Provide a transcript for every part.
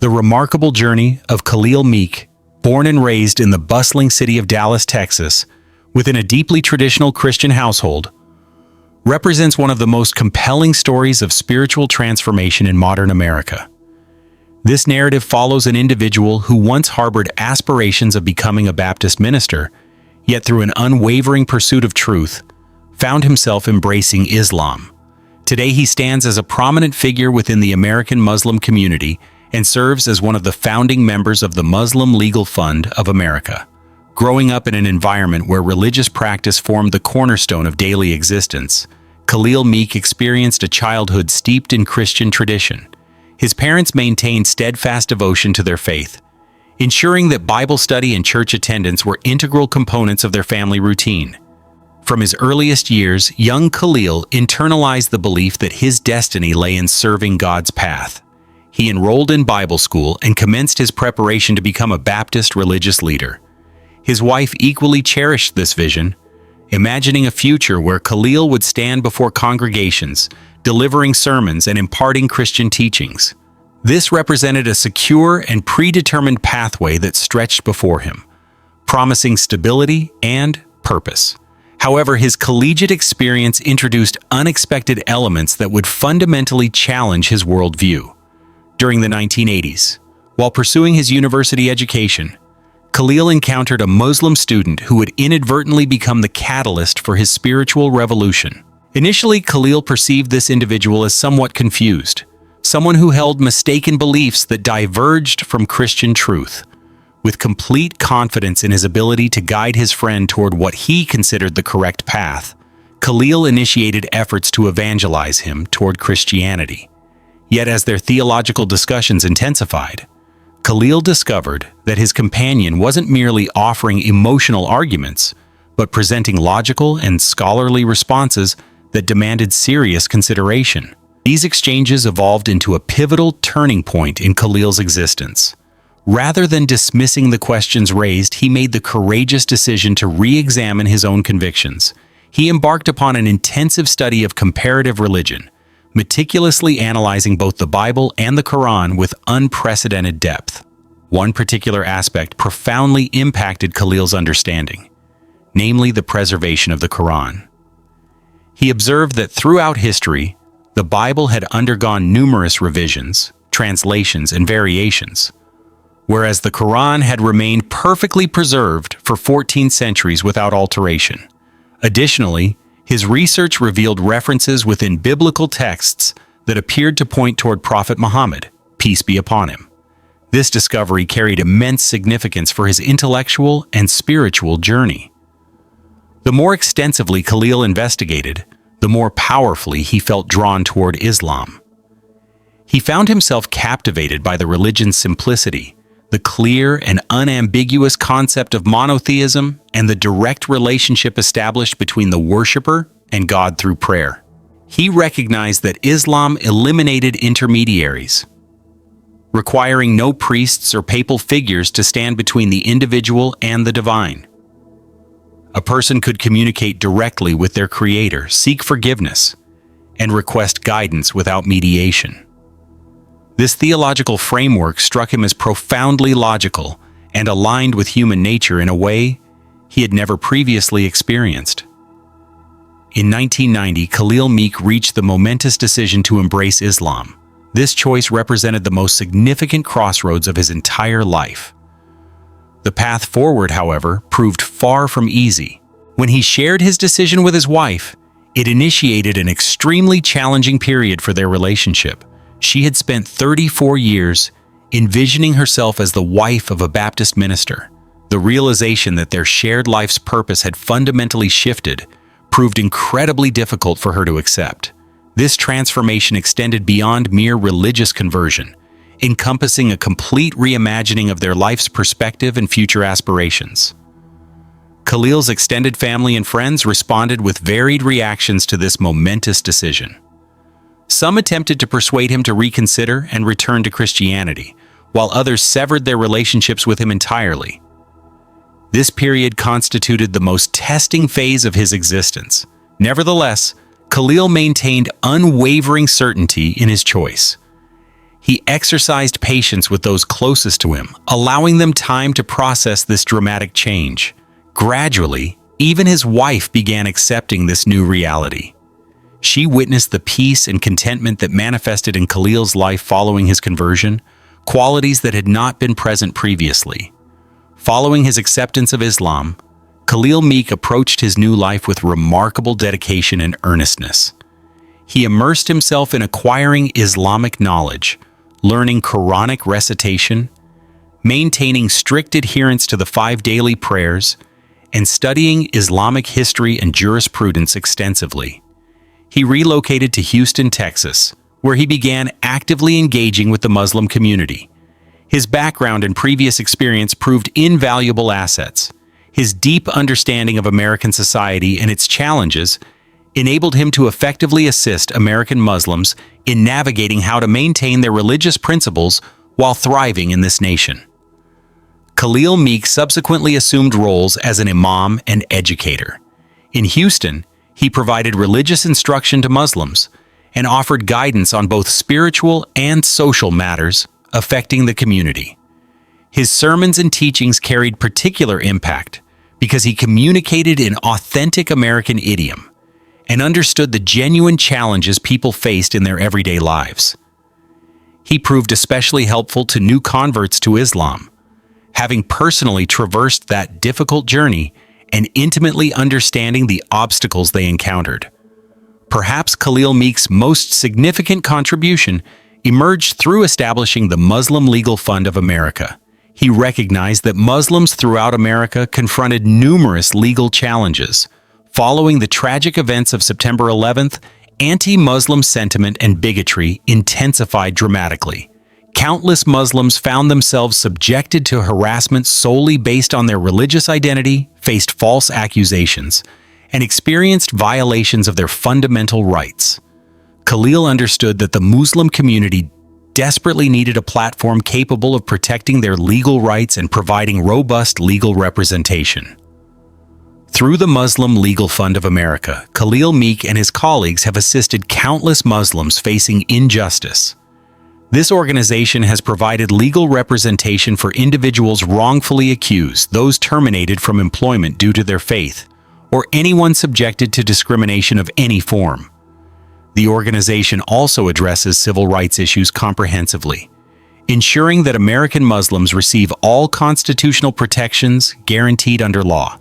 The remarkable journey of Khalil Meek, born and raised in the bustling city of Dallas, Texas, within a deeply traditional Christian household, represents one of the most compelling stories of spiritual transformation in modern America. This narrative follows an individual who once harbored aspirations of becoming a Baptist minister, yet through an unwavering pursuit of truth, found himself embracing Islam. Today he stands as a prominent figure within the American Muslim community and serves as one of the founding members of the Muslim Legal Fund of America. Growing up in an environment where religious practice formed the cornerstone of daily existence, Khalil Meek experienced a childhood steeped in Christian tradition. His parents maintained steadfast devotion to their faith, ensuring that Bible study and church attendance were integral components of their family routine. From his earliest years, young Khalil internalized the belief that his destiny lay in serving God's path. He enrolled in Bible school and commenced his preparation to become a Baptist religious leader. His wife equally cherished this vision, imagining a future where Khalil would stand before congregations, delivering sermons and imparting Christian teachings. This represented a secure and predetermined pathway that stretched before him, promising stability and purpose. However, his collegiate experience introduced unexpected elements that would fundamentally challenge his worldview. During the 1980s, while pursuing his university education, Khalil encountered a Muslim student who would inadvertently become the catalyst for his spiritual revolution. Initially, Khalil perceived this individual as somewhat confused, someone who held mistaken beliefs that diverged from Christian truth. With complete confidence in his ability to guide his friend toward what he considered the correct path, Khalil initiated efforts to evangelize him toward Christianity. Yet as their theological discussions intensified, Khalil discovered that his companion wasn't merely offering emotional arguments, but presenting logical and scholarly responses that demanded serious consideration. These exchanges evolved into a pivotal turning point in Khalil's existence. Rather than dismissing the questions raised, he made the courageous decision to re-examine his own convictions. He embarked upon an intensive study of comparative religion, meticulously analyzing both the Bible and the Quran with unprecedented depth. One particular aspect profoundly impacted Khalil's understanding, namely the preservation of the Quran. He observed that throughout history, the Bible had undergone numerous revisions, translations, and variations, whereas the Quran had remained perfectly preserved for 14 centuries without alteration. Additionally, his research revealed references within biblical texts that appeared to point toward Prophet Muhammad, peace be upon him. This discovery carried immense significance for his intellectual and spiritual journey. The more extensively Khalil investigated, the more powerfully he felt drawn toward Islam. He found himself captivated by the religion's simplicity, the clear and unambiguous concept of monotheism, and the direct relationship established between the worshiper and God through prayer. He recognized that Islam eliminated intermediaries, requiring no priests or papal figures to stand between the individual and the divine. A person could communicate directly with their Creator, seek forgiveness, and request guidance without mediation. This theological framework struck him as profoundly logical and aligned with human nature in a way he had never previously experienced. In 1990, Khalil Meek reached the momentous decision to embrace Islam. This choice represented the most significant crossroads of his entire life. The path forward, however, proved far from easy. When he shared his decision with his wife, it initiated an extremely challenging period for their relationship. She had spent 34 years envisioning herself as the wife of a Baptist minister. The realization that their shared life's purpose had fundamentally shifted proved incredibly difficult for her to accept. This transformation extended beyond mere religious conversion, encompassing a complete reimagining of their life's perspective and future aspirations. Khalil's extended family and friends responded with varied reactions to this momentous decision. Some attempted to persuade him to reconsider and return to Christianity, while others severed their relationships with him entirely. This period constituted the most testing phase of his existence. Nevertheless, Khalil maintained unwavering certainty in his choice. He exercised patience with those closest to him, allowing them time to process this dramatic change. Gradually, even his wife began accepting this new reality. She witnessed the peace and contentment that manifested in Khalil's life following his conversion, qualities that had not been present previously. Following his acceptance of Islam, Khalil Meek approached his new life with remarkable dedication and earnestness. He immersed himself in acquiring Islamic knowledge, learning Quranic recitation, maintaining strict adherence to the 5 daily prayers, and studying Islamic history and jurisprudence extensively. He relocated to Houston, Texas, where he began actively engaging with the Muslim community. His background and previous experience proved invaluable assets. His deep understanding of American society and its challenges enabled him to effectively assist American Muslims in navigating how to maintain their religious principles while thriving in this nation. Khalil Meek subsequently assumed roles as an imam and educator. In Houston, he provided religious instruction to Muslims and offered guidance on both spiritual and social matters affecting the community. His sermons and teachings carried particular impact because he communicated in authentic American idiom and understood the genuine challenges people faced in their everyday lives. He proved especially helpful to new converts to Islam, having personally traversed that difficult journey and intimately understanding the obstacles they encountered. Perhaps Khalil Meek's most significant contribution emerged through establishing the Muslim Legal Fund of America. He recognized that Muslims throughout America confronted numerous legal challenges. Following the tragic events of September 11th, anti-Muslim sentiment and bigotry intensified dramatically. Countless Muslims found themselves subjected to harassment solely based on their religious identity, faced false accusations, and experienced violations of their fundamental rights. Khalil understood that the Muslim community desperately needed a platform capable of protecting their legal rights and providing robust legal representation. Through the Muslim Legal Fund of America, Khalil Meek and his colleagues have assisted countless Muslims facing injustice. This organization has provided legal representation for individuals wrongfully accused, those terminated from employment due to their faith, or anyone subjected to discrimination of any form. The organization also addresses civil rights issues comprehensively, ensuring that American Muslims receive all constitutional protections guaranteed under law.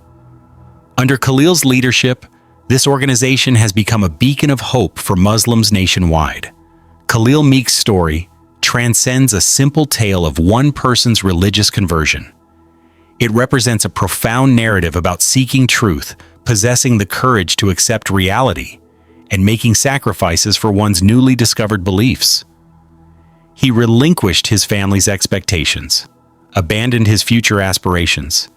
Under Khalil's leadership, this organization has become a beacon of hope for Muslims nationwide. Khalil Meek's story transcends a simple tale of one person's religious conversion. It represents a profound narrative about seeking truth, possessing the courage to accept reality, and making sacrifices for one's newly discovered beliefs. He relinquished his family's expectations, abandoned his future aspirations,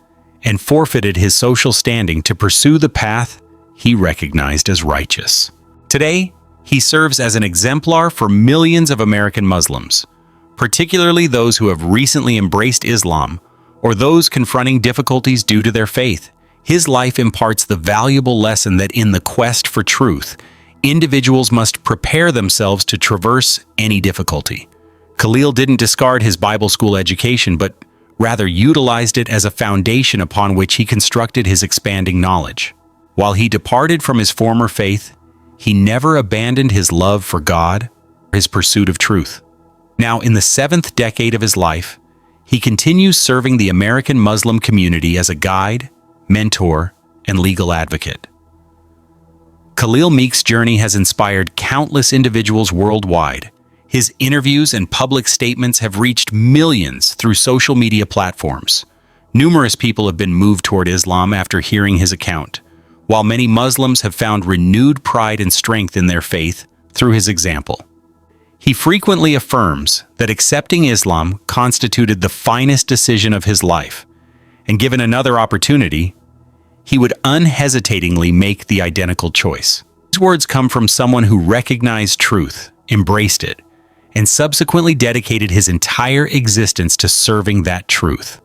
and forfeited his social standing to pursue the path he recognized as righteous. Today, he serves as an exemplar for millions of American Muslims, particularly those who have recently embraced Islam or those confronting difficulties due to their faith. His life imparts the valuable lesson that in the quest for truth, individuals must prepare themselves to traverse any difficulty. Khalil didn't discard his Bible school education, but rather utilized it as a foundation upon which he constructed his expanding knowledge. While he departed from his former faith, he never abandoned his love for God or his pursuit of truth. Now, in the 7th decade of his life, he continues serving the American Muslim community as a guide, mentor, and legal advocate. Khalil Meek's journey has inspired countless individuals worldwide. His interviews and public statements have reached millions through social media platforms. Numerous people have been moved toward Islam after hearing his account, while many Muslims have found renewed pride and strength in their faith through his example. He frequently affirms that accepting Islam constituted the finest decision of his life, and given another opportunity, he would unhesitatingly make the identical choice. These words come from someone who recognized truth, embraced it, and subsequently dedicated his entire existence to serving that truth.